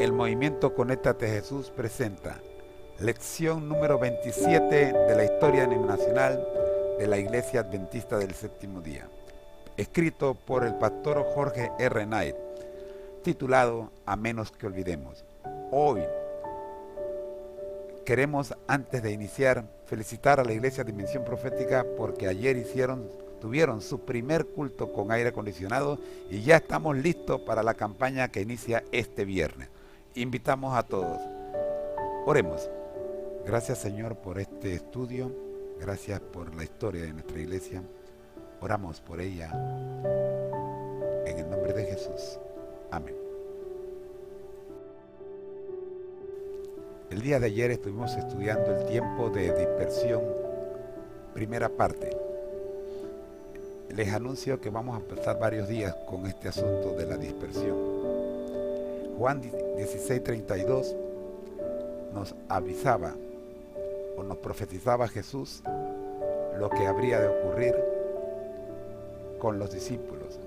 El movimiento Conéctate Jesús presenta lección número 27 de la historia nacional de la Iglesia Adventista del Séptimo Día, escrito por el pastor Jorge R. Knight, titulado A menos que olvidemos. Hoy queremos, antes de iniciar, felicitar a la Iglesia Dimensión Profética porque ayer tuvieron su primer culto con aire acondicionado y ya estamos listos para la campaña que inicia este viernes. Invitamos a todos. Oremos. Gracias, Señor, por este estudio. Gracias por la historia de nuestra iglesia. Oramos por ella en el nombre de Jesús. Amén. El día de ayer estuvimos estudiando el tiempo de dispersión, primera parte. Les anuncio que vamos a pasar varios días con este asunto de la dispersión. Juan 16:32 nos avisaba o nos profetizaba Jesús lo que habría de ocurrir con los discípulos,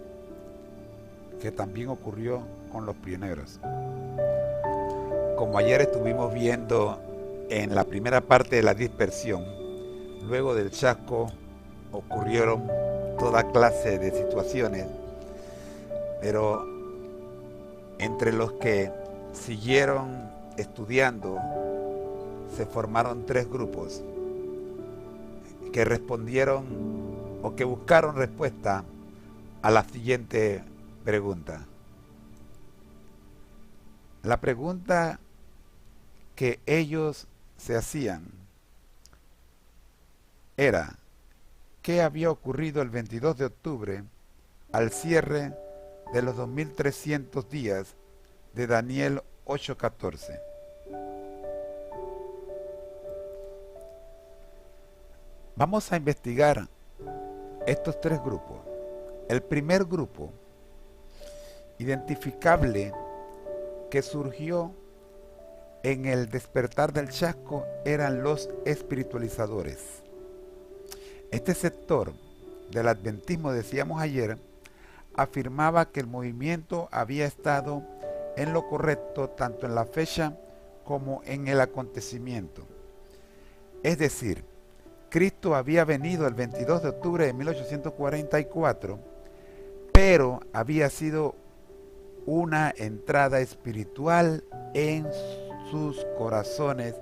que también ocurrió con los pioneros. Como ayer estuvimos viendo en la primera parte de la dispersión, luego del chasco ocurrieron toda clase de situaciones, pero entre los que siguieron estudiando se formaron tres grupos que respondieron o que buscaron respuesta a la siguiente pregunta. La pregunta que ellos se hacían era: ¿qué había ocurrido el 22 de octubre al cierre de los 2300 días de Daniel 8:14? Vamos a investigar estos tres grupos. El primer grupo, identificable, que surgió en el despertar del chasco, eran los espiritualizadores. Este sector del adventismo, decíamos ayer, afirmaba que el movimiento había estado en lo correcto tanto en la fecha como en el acontecimiento. Es decir, Cristo había venido el 22 de octubre de 1844, pero había sido una entrada espiritual en sus corazones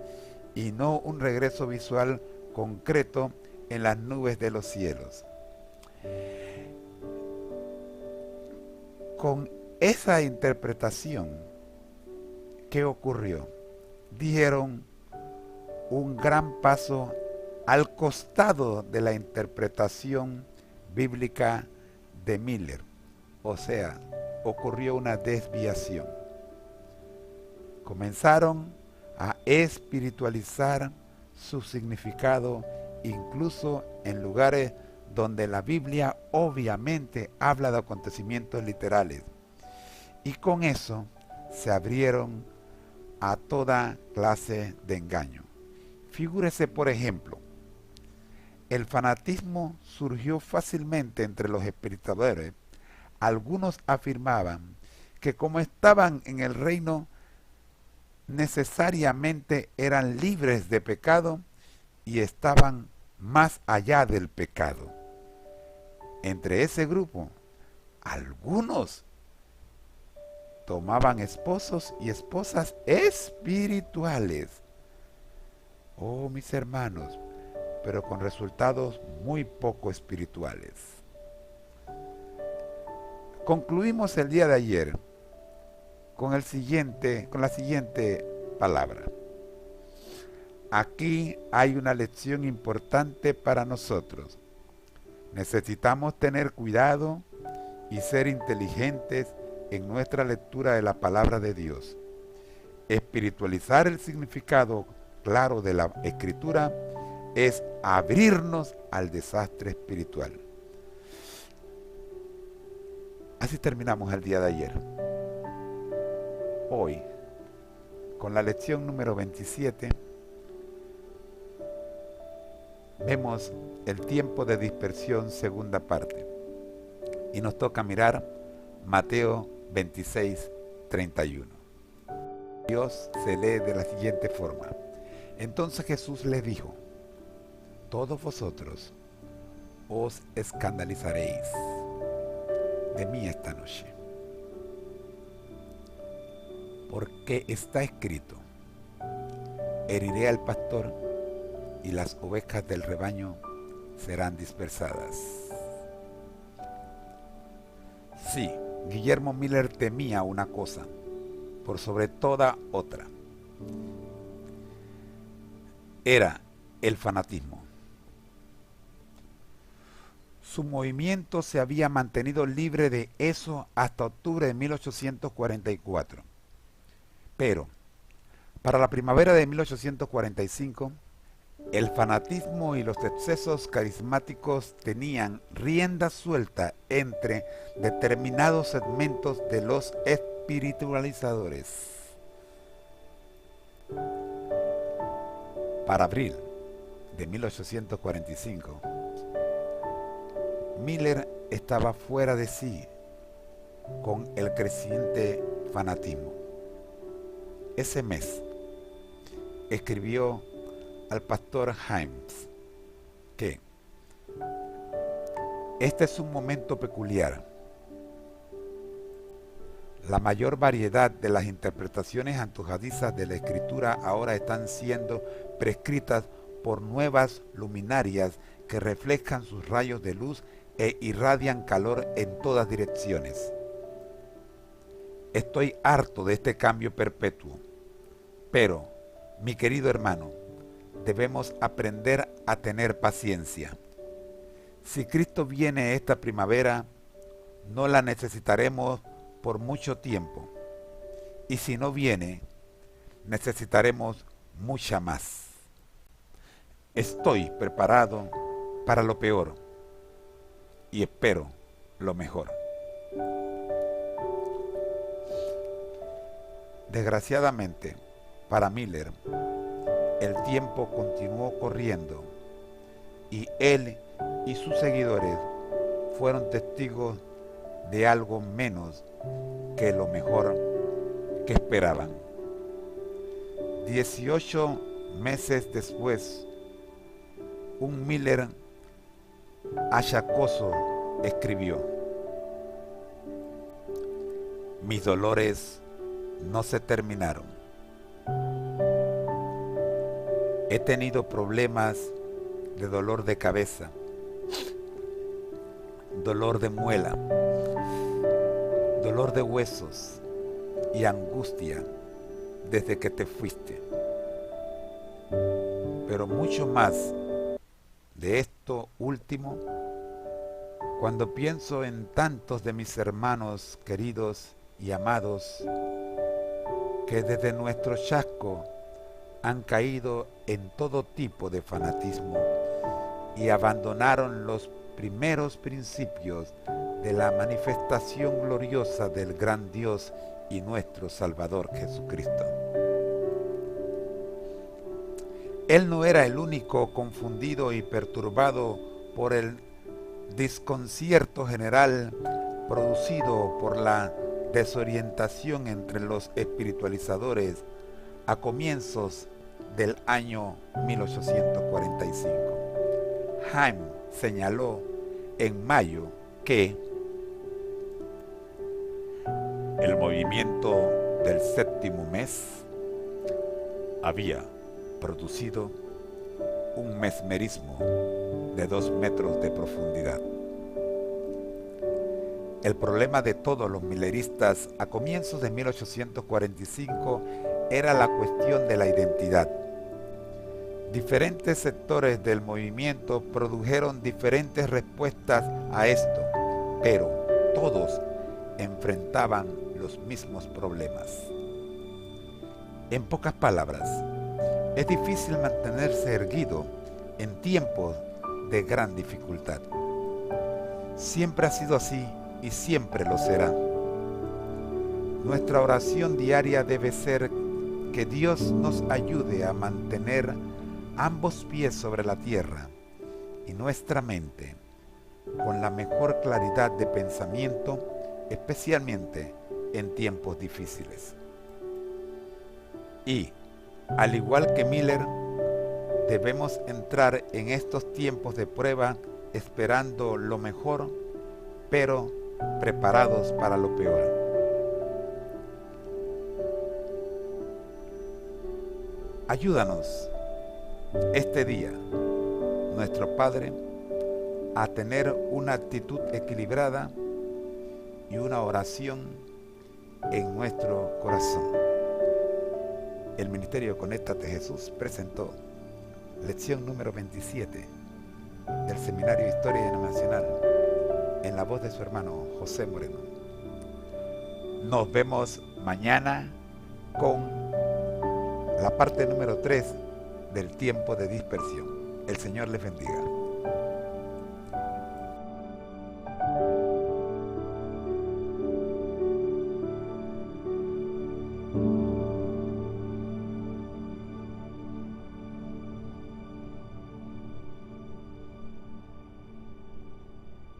y no un regreso visual concreto en las nubes de los cielos. Con esa interpretación, ¿qué ocurrió? Dieron un gran paso al costado de la interpretación bíblica de Miller. O sea, ocurrió una desviación. Comenzaron a espiritualizar su significado, incluso en lugares donde la Biblia obviamente habla de acontecimientos literales. Y con eso se abrieron a toda clase de engaño. Figúrese, por ejemplo, el fanatismo surgió fácilmente entre los espirituadores. Algunos afirmaban que como estaban en el reino, necesariamente eran libres de pecado y estaban más allá del pecado. Entre ese grupo, algunos tomaban esposos y esposas espirituales. Oh, mis hermanos, pero con resultados muy poco espirituales. Concluimos el día de ayer con la siguiente palabra. Aquí hay una lección importante para nosotros. Necesitamos tener cuidado y ser inteligentes en nuestra lectura de la palabra de Dios. Espiritualizar el significado claro de la Escritura es abrirnos al desastre espiritual. Así terminamos el día de ayer. Hoy, con la lección número 27, vemos el tiempo de dispersión, segunda parte. Y nos toca mirar Mateo 26:31. Dios se lee de la siguiente forma. Entonces Jesús les dijo: todos vosotros os escandalizaréis de mí esta noche, porque está escrito: heriré al pastor y las ovejas del rebaño serán dispersadas. Sí, Guillermo Miller temía una cosa por sobre toda otra. Era el fanatismo. Su movimiento se había mantenido libre de eso hasta octubre de 1844. Pero, para la primavera de 1845, el fanatismo y los excesos carismáticos tenían rienda suelta entre determinados segmentos de los espiritualizadores. Para abril de 1845, Miller estaba fuera de sí con el creciente fanatismo. Ese mes escribió al pastor Himes que este es un momento peculiar. La mayor variedad de las interpretaciones antojadizas de la escritura ahora están siendo prescritas por nuevas luminarias que reflejan sus rayos de luz e irradian calor en todas direcciones. Estoy harto de este cambio perpetuo, pero, mi querido hermano, debemos aprender a tener paciencia. Si Cristo viene esta primavera, no la necesitaremos por mucho tiempo, y si no viene, necesitaremos mucha más. Estoy preparado para lo peor y espero lo mejor. Desgraciadamente, para Miller, el tiempo continuó corriendo y él y sus seguidores fueron testigos de algo menos que lo mejor que esperaban. 18 meses después, un Miller achacoso escribió: mis dolores no se terminaron. He tenido problemas de dolor de cabeza, dolor de muela, dolor de huesos y angustia desde que te fuiste. Pero mucho más de esto último cuando pienso en tantos de mis hermanos queridos y amados que desde nuestro chasco han caído en todo tipo de fanatismo y abandonaron los primeros principios de la manifestación gloriosa del gran Dios y nuestro Salvador Jesucristo. Él no era el único confundido y perturbado por el desconcierto general producido por la desorientación entre los espiritualizadores a comienzos del año 1845. Himes señaló en mayo que el movimiento del séptimo mes había producido un mesmerismo de 2 metros de profundidad. El problema de todos los milleristas a comienzos de 1845 era la cuestión de la identidad. Diferentes sectores del movimiento produjeron diferentes respuestas a esto, pero todos enfrentaban los mismos problemas. En pocas palabras, es difícil mantenerse erguido en tiempos de gran dificultad. Siempre ha sido así y siempre lo será. Nuestra oración diaria debe ser que Dios nos ayude a mantener ambos pies sobre la tierra y nuestra mente con la mejor claridad de pensamiento, especialmente en tiempos difíciles. Y, al igual que Miller, debemos entrar en estos tiempos de prueba esperando lo mejor, pero preparados para lo peor. Ayúdanos este día, nuestro Padre, a tener una actitud equilibrada y una oración en nuestro corazón. El Ministerio Conéctate Jesús presentó lección número 27 del Seminario Historia Internacional en la voz de su hermano José Moreno. Nos vemos mañana con la parte número 3 del tiempo de dispersión. El Señor les bendiga.